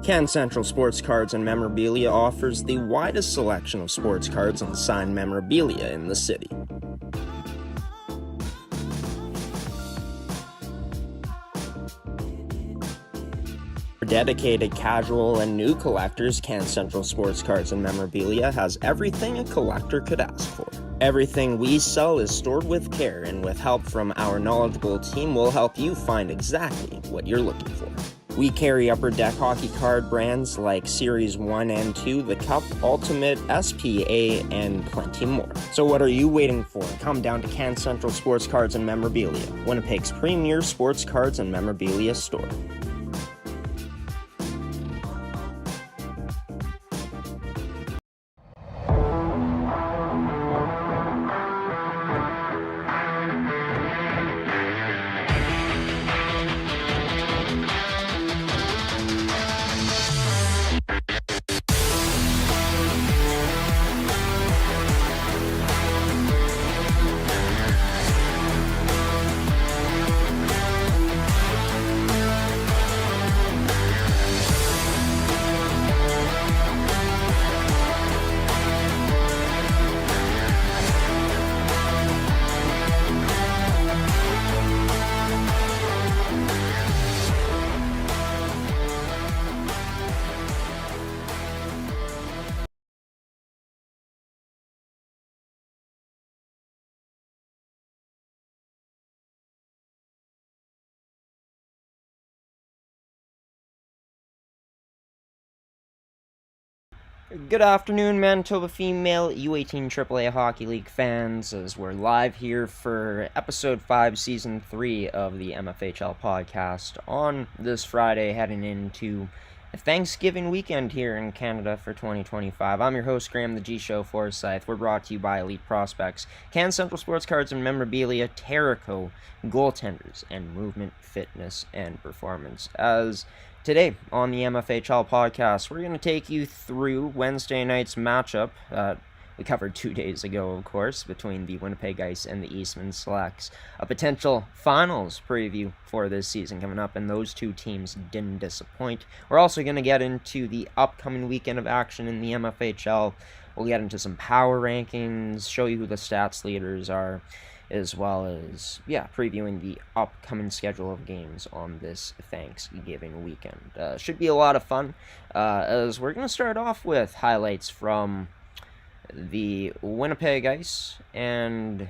Can Central Sports Cards and Memorabilia offers the widest selection of sports cards and signed memorabilia in the city. For dedicated casual and new collectors, Can Central Sports Cards and Memorabilia has everything a collector could ask for. Everything we sell is stored with care, and with help from our knowledgeable team, we'll help you find exactly what you're looking for. We carry Upper Deck hockey card brands like Series 1 and 2, the Cup, Ultimate, SPA, and plenty more. So what are you waiting for? Come down to Can Central Sports Cards and Memorabilia, Winnipeg's premier sports cards and memorabilia store. Good afternoon, Manitoba female U18 AAA Hockey League fans, as we're live here for Episode 5, Season 3 of the MFHL podcast on this Friday, heading into a Thanksgiving weekend here in Canada for 2025. I'm your host, Graeme the gshow Forsyth. We're brought to you by Elite Prospects, Can Central Sports Cards and Memorabilia, Terrico, Goaltenders, and Movement, Fitness, and Performance. As today on the MFHL podcast, we're going to take you through Wednesday night's matchup we covered 2 days ago, of course, between the Winnipeg Ice and the Eastman Selects. A potential finals preview for this season coming up, and those two teams didn't disappoint. We're also going to get into the upcoming weekend of action in the MFHL. We'll get into some power rankings, show you who the stats leaders are, as well as, previewing the upcoming schedule of games on this Thanksgiving weekend. Should be a lot of fun, as we're going to start off with highlights from the Winnipeg Ice and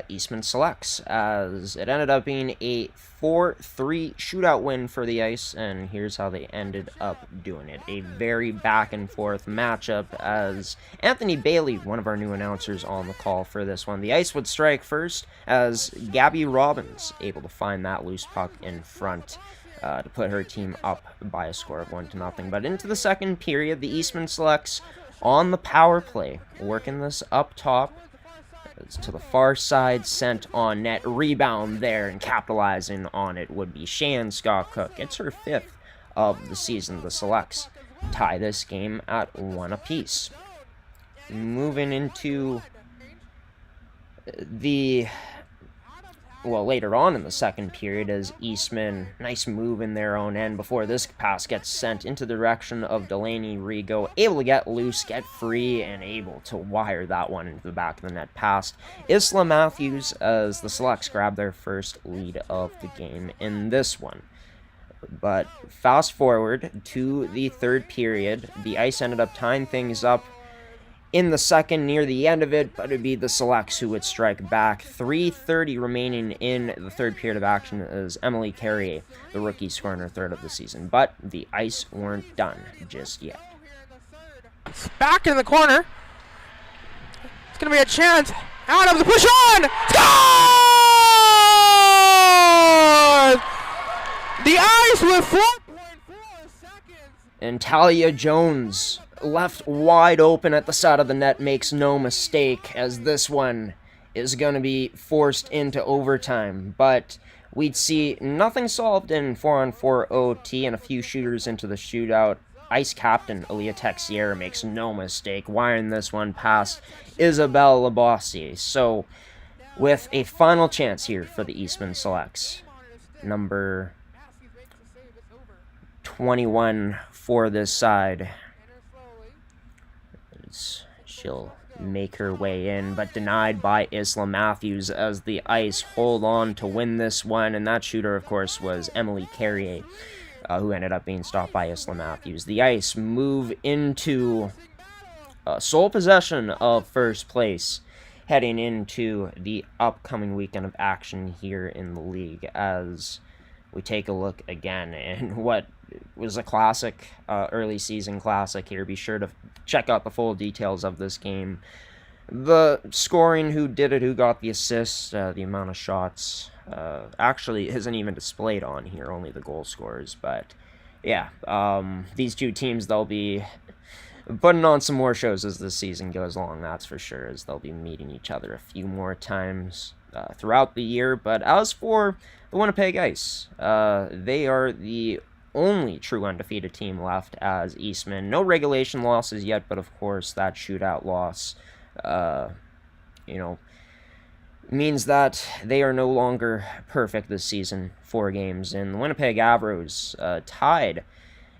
Eastman Selects, as it ended up being a 4-3 shootout win for the Ice, and here's how they ended up doing it. A very back-and-forth matchup, as Anthony Bailey, one of our new announcers on the call for this one. The Ice would strike first, as Gabby Robbins able to find that loose puck in front to put her team up by a score of 1-0. But into the second period, the Eastman Selects on the power play, working this up top. It's to the far side, sent on net, rebound there, and capitalizing on it would be Shan Scott Cook. It's her 5th of the season. The Selects tie this game at 1 apiece. Moving into later on in the second period, as Eastman, nice move in their own end before this pass gets sent into the direction of Delaney Rigo, able to get loose, get free, and able to wire that one into the back of the net past Isla Matthews, as the Selects grab their first lead of the game in this one. But fast forward to the third period, the Ice ended up tying things up in the second near the end of it, but it'd be the Selects who would strike back. 3:30 remaining in the third period of action as Emily Carrier, the rookie, scoring her 3rd of the season. But the Ice weren't done just yet. It's back in the corner. It's going to be a chance. Adams, push on! Scores! The Ice with 4.4 seconds. And Talia Jones, left wide open at the side of the net, makes no mistake, as this one is going to be forced into overtime. But we'd see nothing solved in 4-on-4 OT and a few shooters into the shootout. Ice captain Aaliyah Texier makes no mistake, wiring this one past Isabelle Labossi. So, with a final chance here for the Eastman Selects, number 21 for this side. She'll make her way in, but denied by Isla Matthews as the Ice hold on to win this one. And that shooter, of course, was Emily Carrier, who ended up being stopped by Isla Matthews. The Ice move into sole possession of first place heading into the upcoming weekend of action here in the league, as we take a look again in what was a classic, early season classic here. Be sure to check out the full details of this game. The scoring, who did it, who got the assists, the amount of shots, actually isn't even displayed on here, only the goal scorers. But yeah, these two teams, they'll be putting on some more shows as this season goes along, that's for sure, as they'll be meeting each other a few more times throughout the year. But as for the Winnipeg Ice, they are the only true undefeated team left as Eastman. No regulation losses yet, but of course that shootout loss, means that they are no longer perfect this season, 4 games. And the Winnipeg Avros tied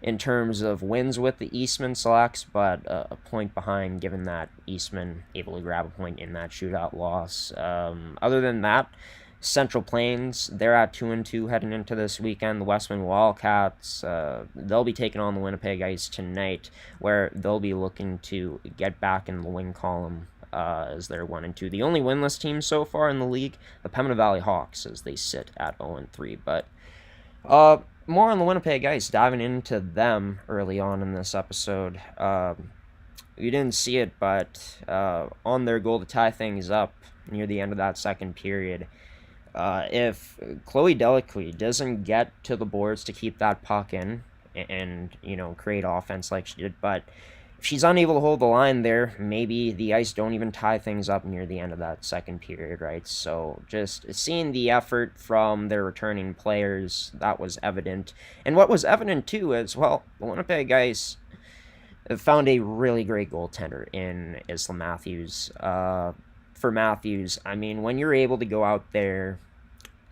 in terms of wins with the Eastman Selects, but a point behind, given that Eastman able to grab a point in that shootout loss. Other than that, Central Plains, they're at 2-2 heading into this weekend. The Westman Wildcats, they'll be taking on the Winnipeg Ice tonight, where they'll be looking to get back in the win column as they're 1-2. The only winless team so far in the league, the Pembina Valley Hawks, as they sit at 0-3. But more on the Winnipeg Ice, diving into them early on in this episode. You didn't see it, but on their goal to tie things up near the end of that second period, if Chloe Delacuy doesn't get to the boards to keep that puck in and create offense like she did, but if she's unable to hold the line there, maybe the Ice don't even tie things up near the end of that second period, right? So just seeing the effort from their returning players, that was evident. And what was evident too is, well, the Winnipeg Ice found a really great goaltender in Isla Matthews. For Matthews, I mean, when you're able to go out there,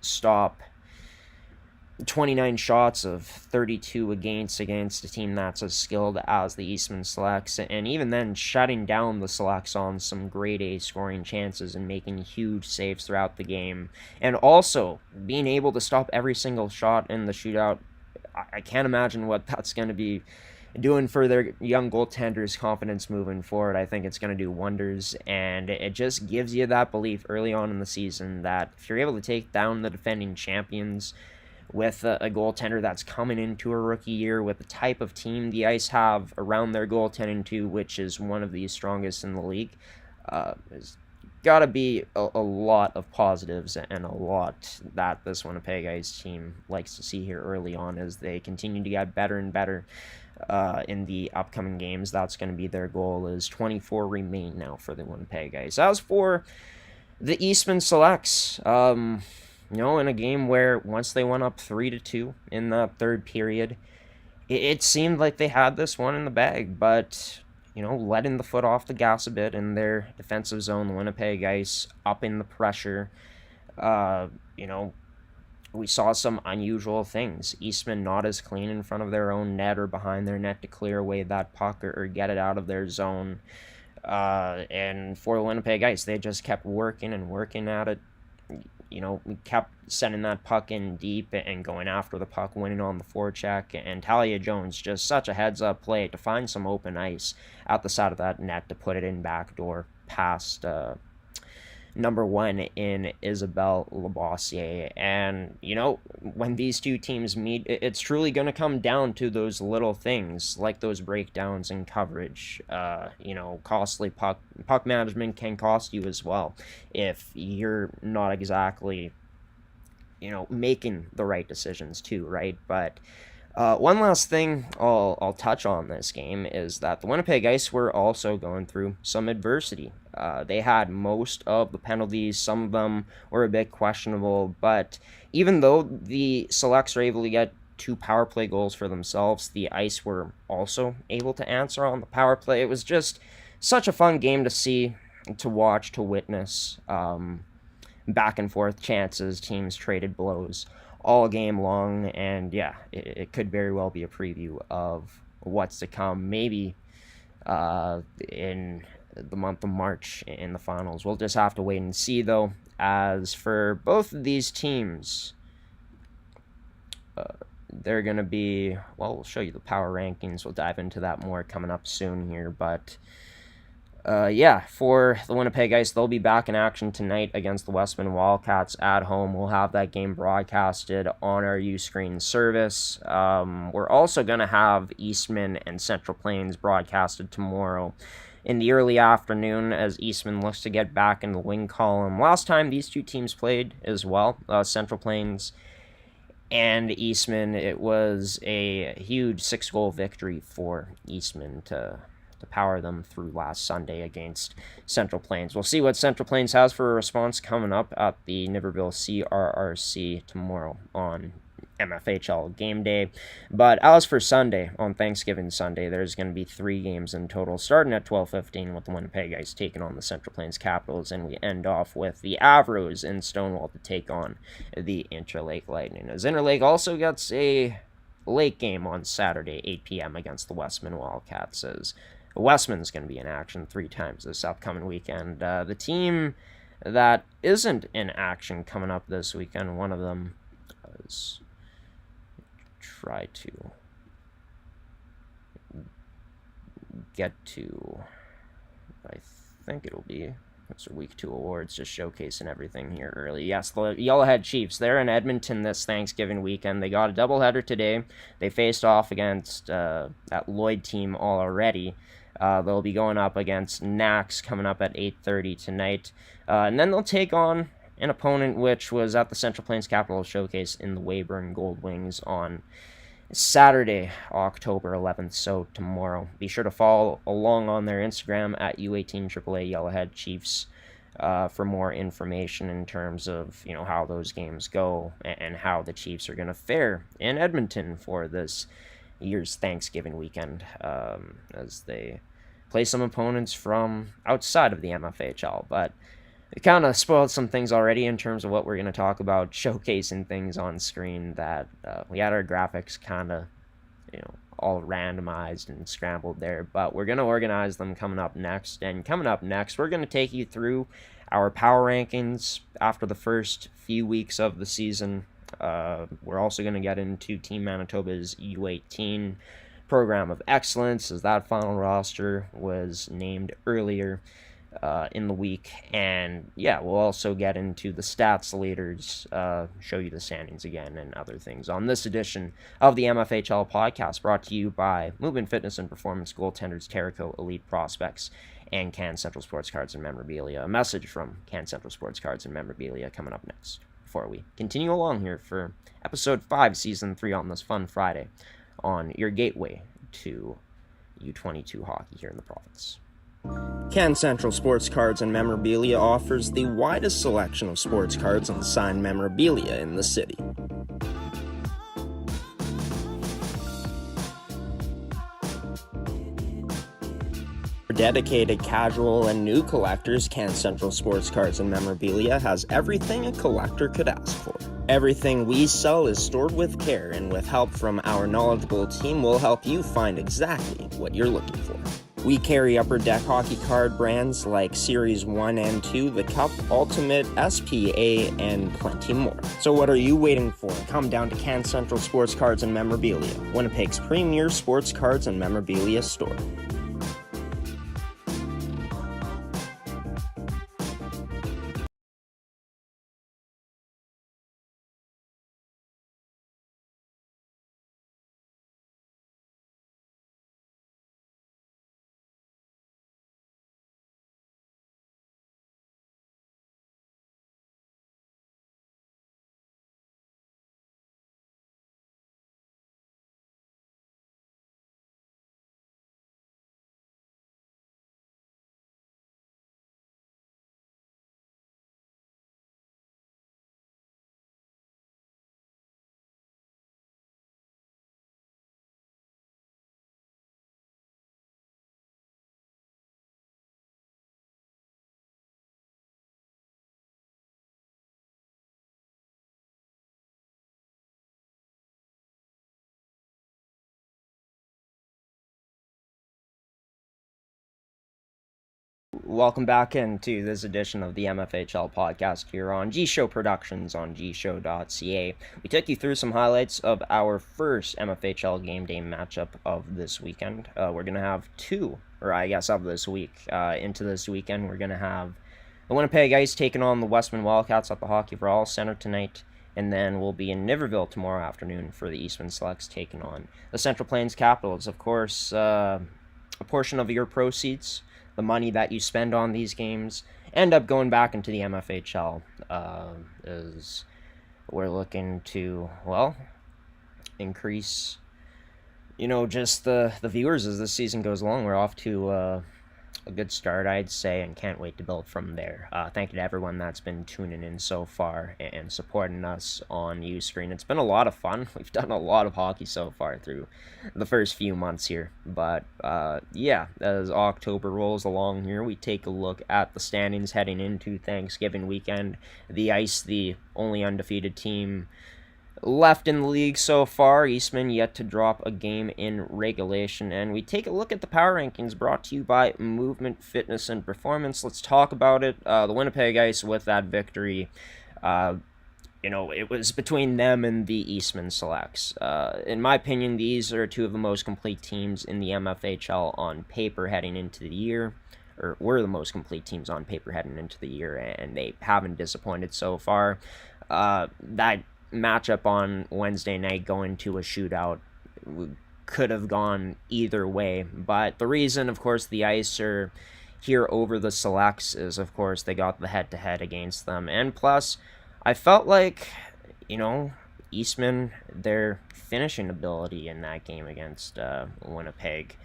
stop 29 shots of 32 against a team that's as skilled as the Eastman Selects, and even then shutting down the Selects on some grade A scoring chances and making huge saves throughout the game, and also being able to stop every single shot in the shootout, I can't imagine what that's going to be doing for their young goaltender's confidence moving forward. I think it's going to do wonders, and it just gives you that belief early on in the season that if you're able to take down the defending champions with a goaltender that's coming into a rookie year, with the type of team the Ice have around their goaltending too, which is one of the strongest in the league, there's got to be a lot of positives and a lot that this Winnipeg Ice team likes to see here early on as they continue to get better and better in the upcoming games. That's going to be their goal, is 24 remain now for the Winnipeg Ice. As for the Eastman Selects, in a game where once they went up 3-2 in that third period, it seemed like they had this one in the bag, but letting the foot off the gas a bit in their defensive zone, the Winnipeg Ice upping the pressure. We saw some unusual things. Eastman not as clean in front of their own net or behind their net to clear away that puck or get it out of their zone. And for the Winnipeg Ice, they just kept working and working at it. We kept sending that puck in deep and going after the puck, winning on the forecheck. And Talia Jones, just such a heads-up play to find some open ice at the side of that net to put it in backdoor past number 1 in Isabelle Labossiere. And, when these two teams meet, it's truly going to come down to those little things, like those breakdowns in coverage. Costly puck management can cost you as well if you're not exactly, making the right decisions too, right? But one last thing I'll touch on this game is that the Winnipeg Ice were also going through some adversity. They had most of the penalties. Some of them were a bit questionable, but even though the Selects were able to get 2 power play goals for themselves, the Ice were also able to answer on the power play. It was just such a fun game to see, to watch, to witness. Back and forth chances, teams traded blows all game long, and yeah, it could very well be a preview of what's to come, maybe in the month of March in the finals. We'll just have to wait and see, though. As for both of these teams, they're going to be, well, we'll show you the power rankings. We'll dive into that more coming up soon here, but yeah, for the Winnipeg Ice, they'll be back in action tonight against the Westman Wildcats at home. We'll have that game broadcasted on our U-Screen service. We're also going to have Eastman and Central Plains broadcasted tomorrow in the early afternoon as Eastman looks to get back in the win column. Last time these two teams played as well, Central Plains and Eastman, it was a huge 6-goal victory for Eastman to power them through last Sunday against Central Plains. We'll see what Central Plains has for a response coming up at the Niverville CRRC tomorrow on MFHL game day. But as for Sunday, on Thanksgiving Sunday, there's going to be 3 games in total, starting at 12:15 with the Winnipeg Ice taking on the Central Plains Capitals, and we end off with the Avros in Stonewall to take on the Interlake Lightning. As Interlake also gets a late game on Saturday, 8 p.m. against the Westman Wildcats, as Westman's going to be in action 3 times this upcoming weekend. The team that isn't in action coming up this weekend, one of them is try to get to, I think it'll be, it's week 2 awards, just showcasing everything here early. Yes, the Yellowhead Chiefs, they're in Edmonton this Thanksgiving weekend. They got a doubleheader today. They faced off against that Lloyd team already. They'll be going up against Nax coming up at 8:30 tonight. And then they'll take on an opponent which was at the Central Plains Capital Showcase in the Weyburn Gold Wings on Saturday, October 11th, so tomorrow. Be sure to follow along on their Instagram at U18 AAA Yellowhead Chiefs for more information in terms of, you know, how those games go and how the Chiefs are going to fare in Edmonton for this year's Thanksgiving weekend, as they play some opponents from outside of the MFHL. But it kind of spoiled some things already in terms of what we're going to talk about, showcasing things on screen that we had our graphics kind of, you know, all randomized and scrambled there, but we're going to organize them coming up next. And coming up next, we're going to take you through our power rankings after the first few weeks of the season. We're also going to get into Team Manitoba's U18 Program of Excellence, as that final roster was named earlier in the week. And yeah, we'll also get into the stats leaders, show you the standings again, and other things on this edition of the MFHL podcast, brought to you by Movement Fitness and Performance Goaltenders, Terrico Elite Prospects, and Can Central Sports Cards and Memorabilia. A message from Can Central Sports Cards and Memorabilia coming up next, before we continue along here for Episode 5, Season 3 on this fun Friday on your gateway to U22 hockey here in the province. Can Central Sports Cards and Memorabilia offers the widest selection of sports cards and signed memorabilia in the city. For dedicated casual and new collectors, Can Central Sports Cards and Memorabilia has everything a collector could ask for. Everything we sell is stored with care, and with help from our knowledgeable team, we'll help you find exactly what you're looking for. We carry Upper Deck hockey card brands like Series 1 and 2, the Cup, Ultimate, SPA, and plenty more. So what are you waiting for? Come down to Can Central Sports Cards and Memorabilia, Winnipeg's premier sports cards and memorabilia store. welcome back into this edition of the MFHL podcast here on G-Show Productions on gshow.ca. We took you through some highlights of our first MFHL game day matchup of this weekend. We're going to have two, or I guess of this week. Into this weekend, we're going to have the Winnipeg Ice taking on the Westman Wildcats at the Hockey for All Center tonight. And then we'll be in Niverville tomorrow afternoon for the Eastman Selects taking on the Central Plains Capitals. Of course, a portion of your proceeds, the money that you spend on these games, end up going back into the MFHL. As we're looking to, well, increase, just the viewers as this season goes along. We're off to a good start, I'd say, and can't wait to build from there. Thank you to everyone that's been tuning in so far and supporting us on Uscreen. It's been a lot of fun. We've done a lot of hockey so far through the first few months here. But, as October rolls along here, we take a look at the standings heading into Thanksgiving weekend. The Ice, the only undefeated team left in the league so far. Eastman yet to drop a game in regulation. And we take a look at the power rankings brought to you by Movement, Fitness, and Performance. Let's talk about it. The Winnipeg Ice with that victory, it was between them and the Eastman Selects. In my opinion, these are two of the most complete teams in the MFHL on paper heading into the year. Or were the most complete teams on paper heading into the year, and they haven't disappointed so far. That matchup on Wednesday night going to a shootout could have gone either way, but the reason, of course, the Ice are here over the Selects is, of course, they got the head-to-head against them, and plus, I felt like, Eastman, their finishing ability in that game against Winnipeg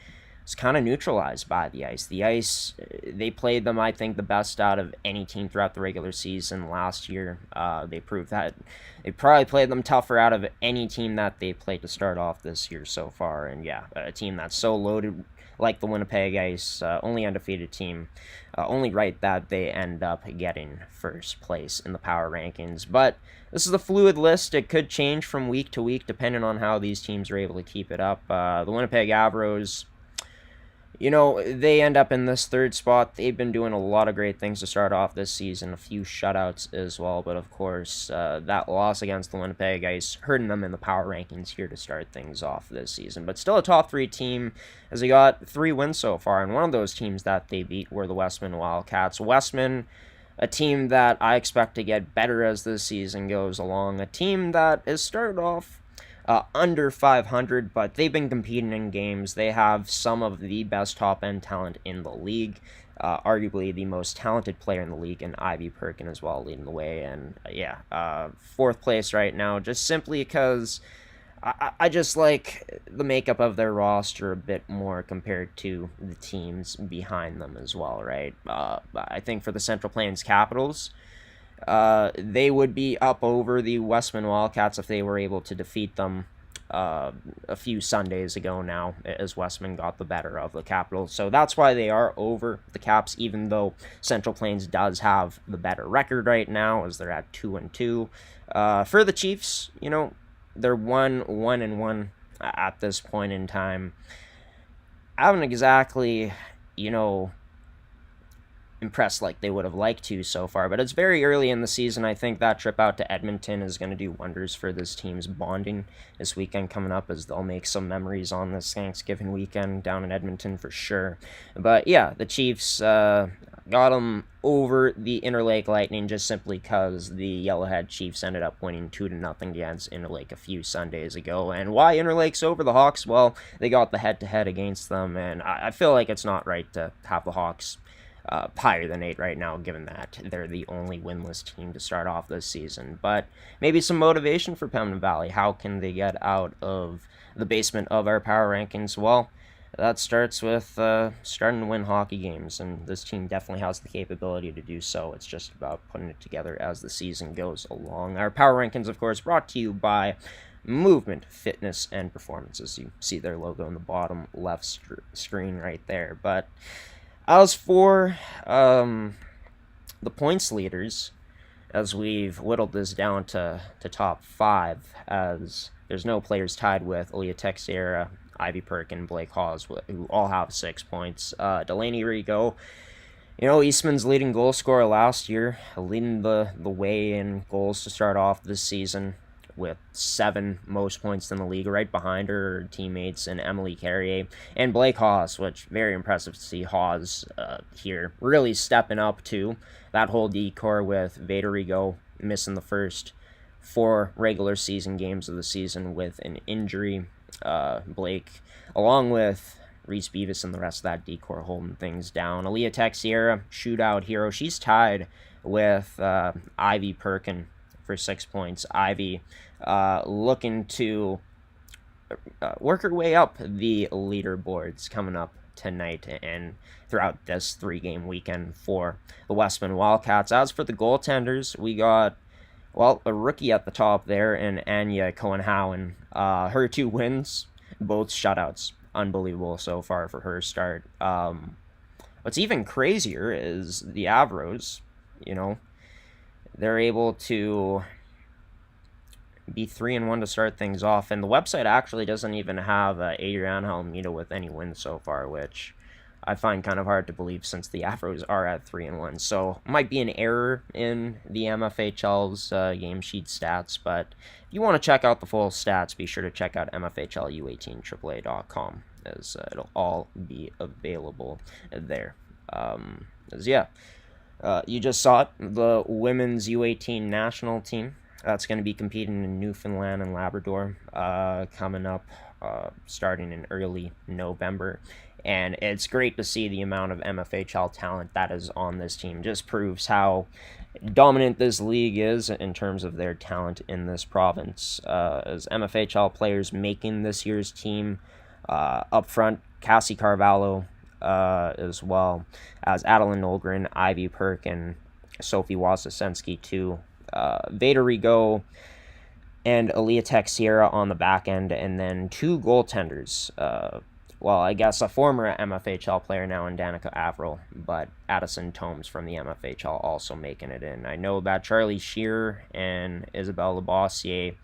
was kind of neutralized by the Ice. The Ice, they played them, I think, the best out of any team throughout the regular season last year. They proved that. They probably played them tougher out of any team that they played to start off this year so far. And yeah, a team that's so loaded like the Winnipeg Ice, only undefeated team, only right that they end up getting first place in the power rankings. But this is a fluid list. It could change from week to week depending on how these teams are able to keep it up. The Winnipeg Avros, they end up in this third spot. They've been doing a lot of great things to start off this season, a few shutouts as well, but of course, that loss against the Winnipeg Ice hurting them in the power rankings here to start things off this season. But still a top three team, as they got 3 wins so far, and one of those teams that they beat were the Westman Wildcats. Westman, a team that I expect to get better as this season goes along, a team that has started off under 500, but they've been competing in games. They have some of the best top-end talent in the league, arguably the most talented player in the league, and Ivy Perkin as well leading the way. And fourth place right now, just simply because I just like the makeup of their roster a bit more compared to the teams behind them as well, right? I think for the Central Plains Capitals, they would be up over the Westman Wildcats if they were able to defeat them a few Sundays ago now, as Westman got the better of the Capitals. So that's why they are over the Caps, even though Central Plains does have the better record right now, as they're at 2-2. For the Chiefs, they're 1-1 at this point in time. I haven't exactly, impressed like they would have liked to so far, but it's very early in the season. I think that trip out to Edmonton is going to do wonders for this team's bonding this weekend coming up, as they'll make some memories on this Thanksgiving weekend down in Edmonton for sure. But yeah, the Chiefs got them over the Interlake Lightning just simply because the Yellowhead Chiefs ended up winning 2-0 against Interlake a few Sundays ago. And why Interlake's over the Hawks? Well, they got the head-to-head against them, and I feel like it's not right to have the Hawks higher than 8 right now, given that they're the only winless team to start off this season. But maybe some motivation for Pembina Valley. How can they get out of the basement of our power rankings? Well, that starts with starting to win hockey games, and this team definitely has the capability to do so. It's just about putting it together as the season goes along. Our power rankings, of course, brought to you by Movement, Fitness, and Performance, as you see their logo in the bottom left screen right there. But as for the points leaders, as we've whittled this down to top 5, as there's no players tied with Aaliyah Texera, Ivy Perkin, Blake Hawes, who all have 6 points. Delaney Rigo Eastman's leading goal scorer last year, leading the way in goals to start off this season with 7 most points in the league, right behind her teammates and Emily Carrier and Blake Hawes, which very impressive to see Hawes here really stepping up too. That whole decor with Vaderigo missing the first 4 regular season games of the season with an injury. Blake, along with Reese Beavis and the rest of that decor holding things down. Aaliyah Texiera, shootout hero. She's tied with Ivy Perkin for 6 points. Ivy looking to work her way up the leaderboards coming up tonight and throughout this 3-game weekend for the Westman Wildcats. As for the goaltenders, we got a rookie at the top there in Anya Cohen-Howen. Her 2 wins, both shutouts. Unbelievable so far for her start. What's even crazier is the Avros, they're able to be 3-1 to start things off, and the website actually doesn't even have Adriana Almeida with any wins so far, which I find kind of hard to believe since the Avros are at 3-1. So might be an error in the MFHL's game sheet stats, but if you want to check out the full stats, be sure to check out MFHLU18AAA.com, as it'll all be available there. You just saw it, the women's U18 national team. That's going to be competing in Newfoundland and Labrador coming up starting in early November. And it's great to see the amount of MFHL talent that is on this team. Just proves how dominant this league is in terms of their talent in this province. As MFHL players making this year's team up front, Cassie Carvalho, as well as Adeline Nolgren, Ivy Perkin, Sophie Wasowski too. Vaderigo and Aaliyah Texiera on the back end, and then 2 goaltenders. I guess a former MFHL player now in Danica Averill, but Addison Tomes from the MFHL also making it in. I know that Charlie Shearer and Isabelle Labossiere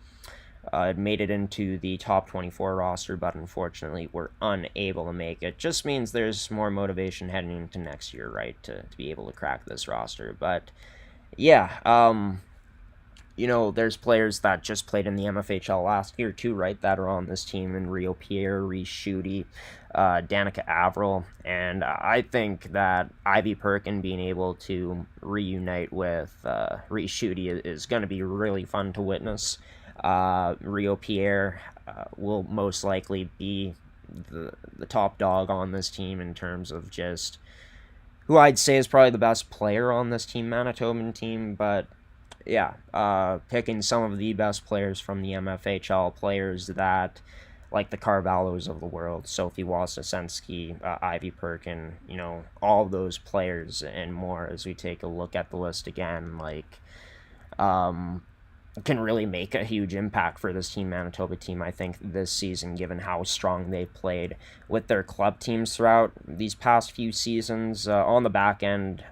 had made it into the top 24 roster, but unfortunately were unable to make it. Just means there's more motivation heading into next year, right, to be able to crack this roster. But yeah, there's players that just played in the MFHL last year too, right, that are on this team, in Rio Pierre, Reese Schutte, Danica Averill, and I think that Ivy Perkin being able to reunite with Reese Schutte is going to be really fun to witness. Rio Pierre will most likely be the top dog on this team in terms of just who I'd say is probably the best player on this team, Manitoban team, but yeah, picking some of the best players from the MFHL, players that, like the Carvalhos of the world, Sophie Wasowski, Ivy Perkin, all of those players and more as we take a look at the list again, can really make a huge impact for this Team Manitoba team, I think, this season, given how strong they played with their club teams throughout these past few seasons. On the back end,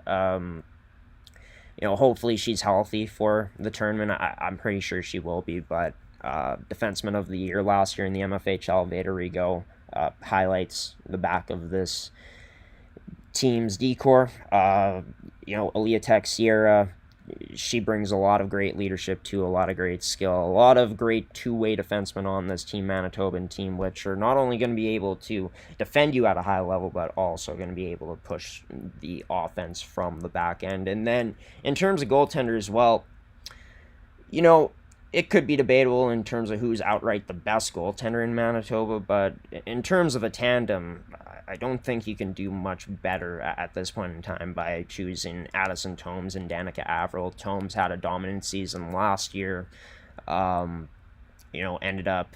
hopefully she's healthy for the tournament. I'm pretty sure she will be, but Defenseman of the Year last year in the MFHL, Vaderigo, highlights the back of this team's decor. Aaliyah Texiera, she brings a lot of great leadership to a lot of great skill, a lot of great two-way defensemen on this Team Manitoban team, which are not only going to be able to defend you at a high level, but also going to be able to push the offense from the back end. And then in terms of goaltenders, it could be debatable in terms of who's outright the best goaltender in Manitoba, but in terms of a tandem, I don't think you can do much better at this point in time by choosing Addison Tomes and Danica Averill. Tomes had a dominant season last year, ended up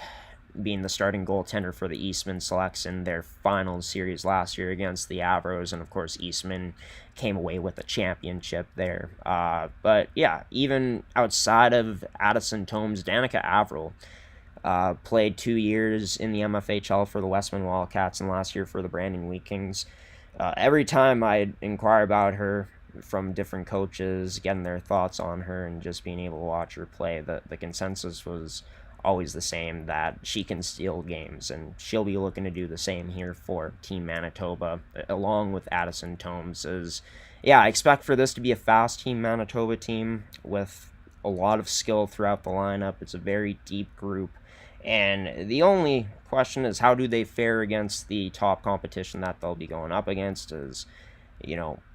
being the starting goaltender for the Eastman Selects in their final series last year against the Avros, and of course Eastman came away with a championship there. But yeah, even outside of Addison Tomes, Danica Averill played 2 years in the MFHL for the Westman Wildcats and last year for the Brandon Wheat Kings. Every time I inquire about her from different coaches, getting their thoughts on her and just being able to watch her play, the consensus was always the same, that she can steal games, and she'll be looking to do the same here for Team Manitoba, along with Addison Tomes. As yeah, I expect for this to be a fast team, Manitoba team, with a lot of skill throughout the lineup. It's a very deep group. And the only question is, how do they fare against the top competition that they'll be going up against?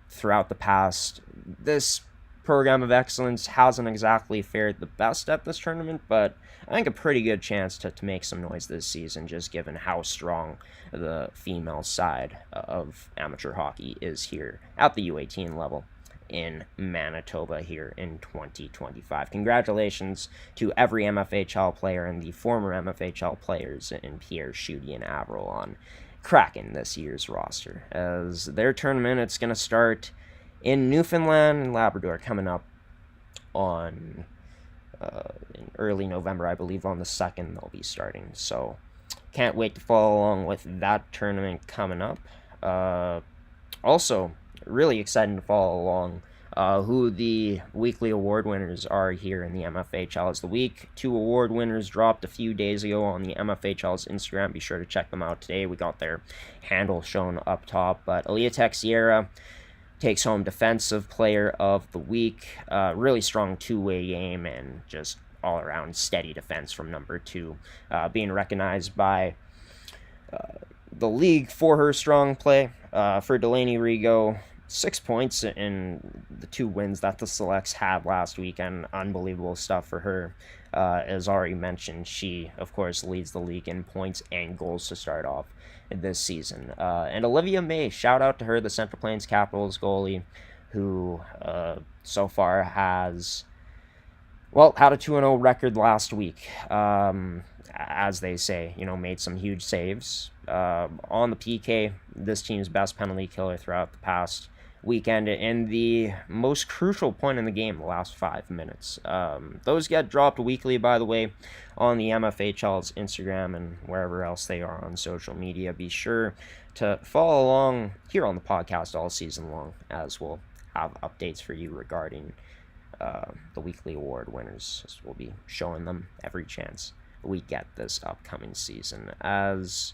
Throughout the past, this program of excellence hasn't exactly fared the best at this tournament, but I think a pretty good chance to make some noise this season, just given how strong the female side of amateur hockey is here at the U18 level in Manitoba here in 2025. Congratulations to every MFHL player and the former MFHL players in Pierre, Schutte, and Averill on cracking this year's roster. As their tournament, it's going to start in Newfoundland and Labrador coming up on in early November, I believe on the 2nd they'll be starting. So can't wait to follow along with that tournament coming up. Also, really excited to follow along who the weekly award winners are here in the MFHL as the week. 2 award winners dropped a few days ago on the MFHL's Instagram. Be sure to check them out today. We got their handle shown up top. But Aaliyah Texiera takes home Defensive Player of the Week. Really strong two-way game and just all-around steady defense from number 2. Being recognized by the league for her strong play. For Delaney Rigo, 6 points in the 2 wins that the Selects had last weekend. Unbelievable stuff for her. As already mentioned, she, of course, leads the league in points and goals to start off this season. And Olivia May, shout out to her, the Central Plains Capitals goalie, who so far has, had a 2-0 record last week. As they say, made some huge saves. On the PK, this team's best penalty killer throughout the past weekend, and the most crucial point in the game, the last 5 minutes. Those get dropped weekly, by the way, on the MFHL's Instagram and wherever else they are on social media. Be sure to follow along here on the podcast all season long, as we'll have updates for you regarding the weekly award winners. We'll be showing them every chance we get this upcoming season. As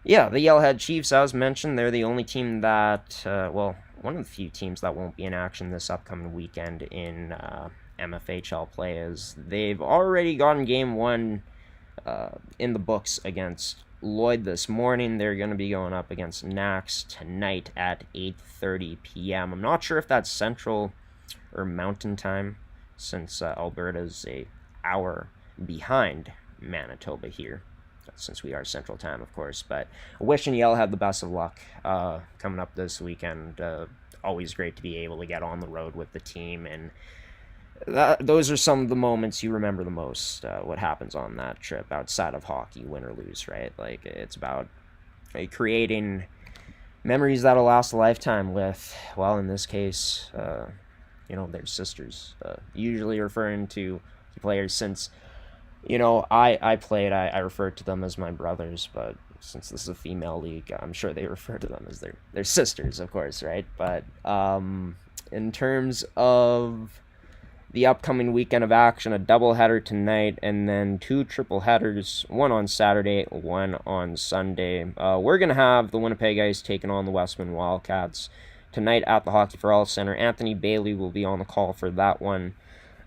the Yellowhead Chiefs, as mentioned, they're the only team that, one of the few teams that won't be in action this upcoming weekend in MFHL play, as they've already gotten game 1 in the books against Lloyd this morning. They're going to be going up against Nax tonight at 8:30 p.m. I'm not sure if that's Central or Mountain Time, since Alberta's a hour behind Manitoba here, since we are Central Time, of course. But wishing Yellowhead the best of luck coming up this weekend. Always great to be able to get on the road with the team, and those are some of the moments you remember the most. What happens on that trip outside of hockey, win or lose, right? Like, it's about creating memories that'll last a lifetime with, in this case, their sisters. Usually referring to players, since I played, I referred to them as my brothers, but since this is a female league, I'm sure they refer to them as their sisters, of course, right? But in terms of the upcoming weekend of action, a doubleheader tonight, and then 2 triple headers, one on Saturday, one on Sunday. We're going to have the Winnipeg Ice taking on the Westman Wildcats tonight at the Hockey for All Center. Anthony Bailey will be on the call for that one.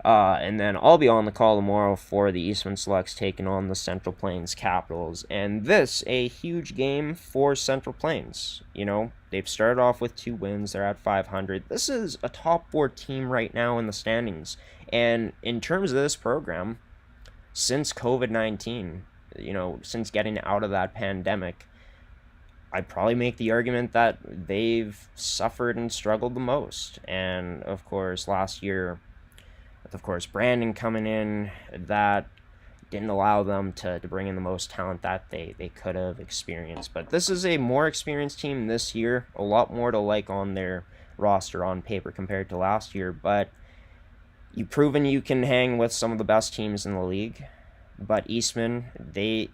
And then I'll be on the call tomorrow for the Eastman Selects taking on the Central Plains Capitals. And this, a huge game for Central Plains. They've started off with 2 wins. They're at 500. This is a top 4 team right now in the standings. And in terms of this program, since COVID-19, since getting out of that pandemic, I'd probably make the argument that they've suffered and struggled the most. And, of course, last year, Brandon coming in, that didn't allow them to bring in the most talent that they could have experienced. But this is a more experienced team this year, a lot more to like on their roster on paper compared to last year. But you've proven you can hang with some of the best teams in the league. But Eastman, they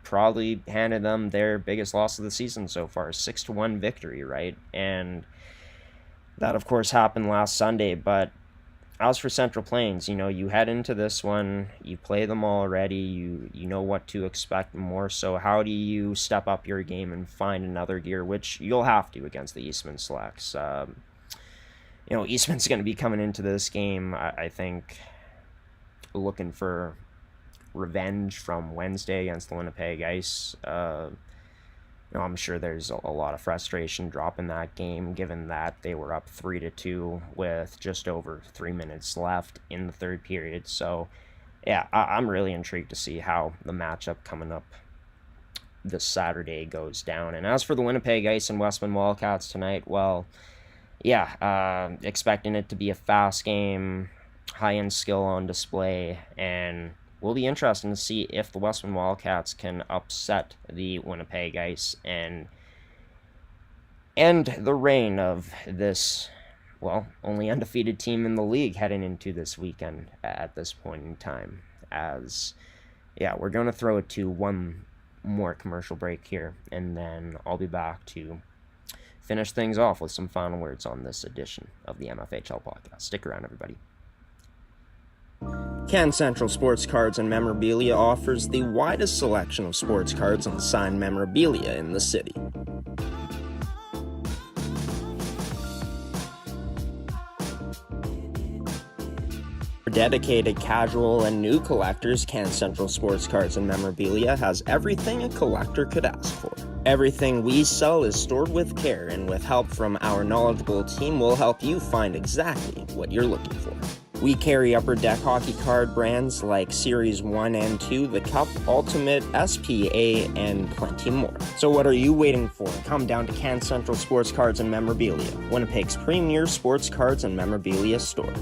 probably handed them their biggest loss of the season so far, 6-1 victory, right? And that, of course, happened last Sunday. But as for Central Plains, you head into this one, you play them already, you know what to expect more. So how do you step up your game and find another gear, which you'll have to against the Eastman Selects? Eastman's going to be coming into this game, I think, looking for revenge from Wednesday against the Winnipeg Ice. I'm sure there's a lot of frustration dropping that game, given that they were up 3-2 with just over 3 minutes left in the third period. So, yeah, I'm really intrigued to see how the matchup coming up this Saturday goes down. And as for the Winnipeg Ice and Westman Wildcats tonight, well, yeah, expecting it to be a fast game, high-end skill on display, and will be interesting to see if the Westman Wildcats can upset the Winnipeg Ice and end the reign of this, only undefeated team in the league heading into this weekend at this point in time. As, yeah, we're going to throw it to one more commercial break here, and then I'll be back to finish things off with some final words on this edition of the MFHL podcast. Stick around, everybody. Can Central Sports Cards and Memorabilia offers the widest selection of sports cards and signed memorabilia in the city. For dedicated casual and new collectors, Can Central Sports Cards and Memorabilia has everything a collector could ask for. Everything we sell is stored with care, and with help from our knowledgeable team, we'll help you find exactly what you're looking for. We carry Upper Deck hockey card brands like Series 1 and 2, the Cup, Ultimate, SPA, and plenty more. So what are you waiting for? Come down to Can Central Sports Cards and Memorabilia, Winnipeg's premier sports cards and memorabilia store.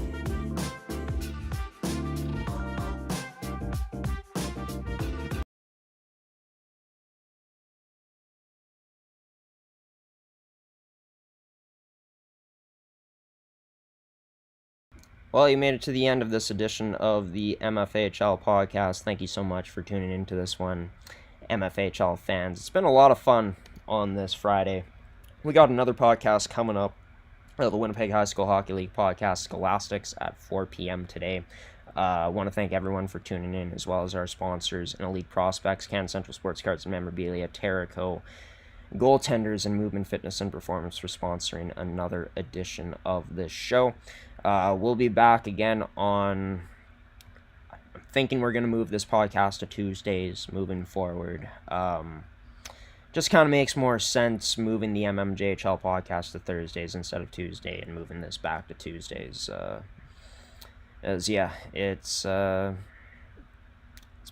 Well, you made it to the end of this edition of the MFHL podcast. Thank you so much for tuning into this one, MFHL fans. It's been a lot of fun on this Friday. We got another podcast coming up, the Winnipeg High School Hockey League podcast, Scholastics, at 4 p.m. today. I want to thank everyone for tuning in, as well as our sponsors and Elite Prospects, Can Central Sports Cards and Memorabilia, Terrico, Goaltenders, and Movement Fitness and Performance for sponsoring another edition of this show. We'll be back again on, I'm thinking we're going to move this podcast to Tuesdays moving forward. Just kind of makes more sense moving the MMJHL podcast to Thursdays instead of Tuesday, and moving this back to Tuesdays. It's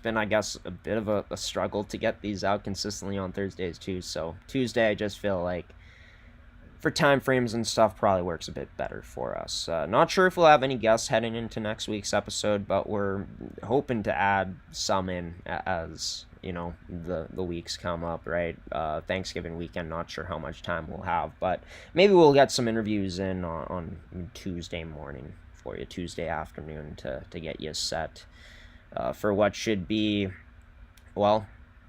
been, I guess, a bit of a struggle to get these out consistently on Thursdays too. So Tuesday, I just feel like, for time frames and stuff, probably works a bit better for us. Not sure if we'll have any guests heading into next week's episode, but we're hoping to add some in as, the weeks come up, right? Thanksgiving weekend, not sure how much time we'll have, but maybe we'll get some interviews in on Tuesday morning for you, Tuesday afternoon, to get you set for what should be,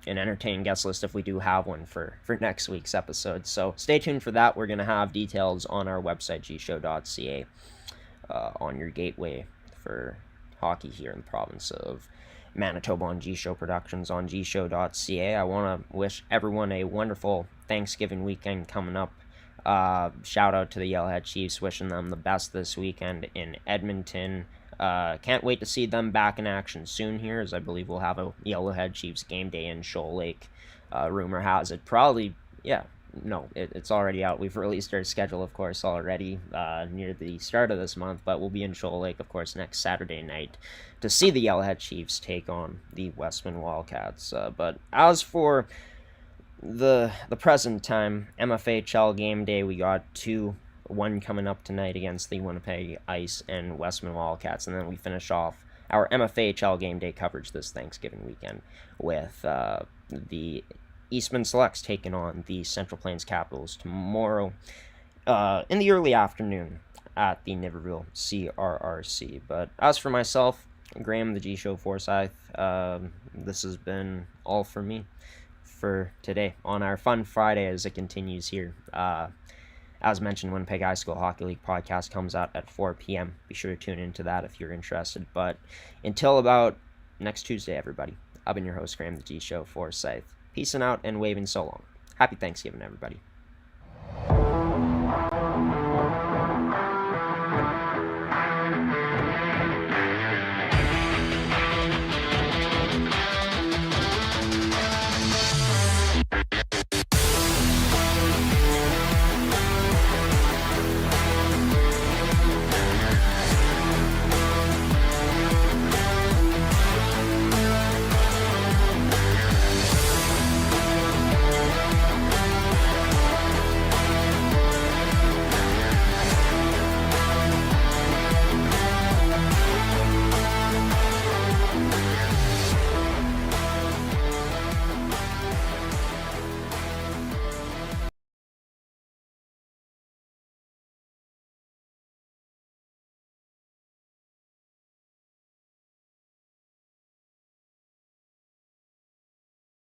an entertaining guest list if we do have one for next week's episode. So stay tuned for that. We're going to have details on our website, gshow.ca, on your gateway for hockey here in the province of Manitoba on G-Show Productions on gshow.ca. I want to wish everyone a wonderful Thanksgiving weekend coming up. Shout out to the Yellowhead Chiefs, wishing them the best this weekend in Edmonton. Can't wait to see them back in action soon here, as I believe we'll have a Yellowhead Chiefs game day in Shoal Lake. Rumor has it it's already out. We've released our schedule, of course, already near the start of this month, but we'll be in Shoal Lake, of course, next Saturday night to see the Yellowhead Chiefs take on the Westman Wildcats. But as for the present time MFHL game day, we got one coming up tonight against the Winnipeg Ice and Westman Wildcats, and then we finish off our MFHL game day coverage this Thanksgiving weekend with the Eastman Selects taking on the Central Plains Capitals tomorrow in the early afternoon at the Niverville CRRC. But as for myself, Graeme the G Show Forsyth, this has been all for me for today on our fun Friday as it continues here. As mentioned, Winnipeg High School Hockey League podcast comes out at 4 p.m. Be sure to tune into that if you're interested. But until about next Tuesday, everybody, I've been your host, Graeme the G Show Forsyth. Peacing out and waving so long. Happy Thanksgiving, everybody.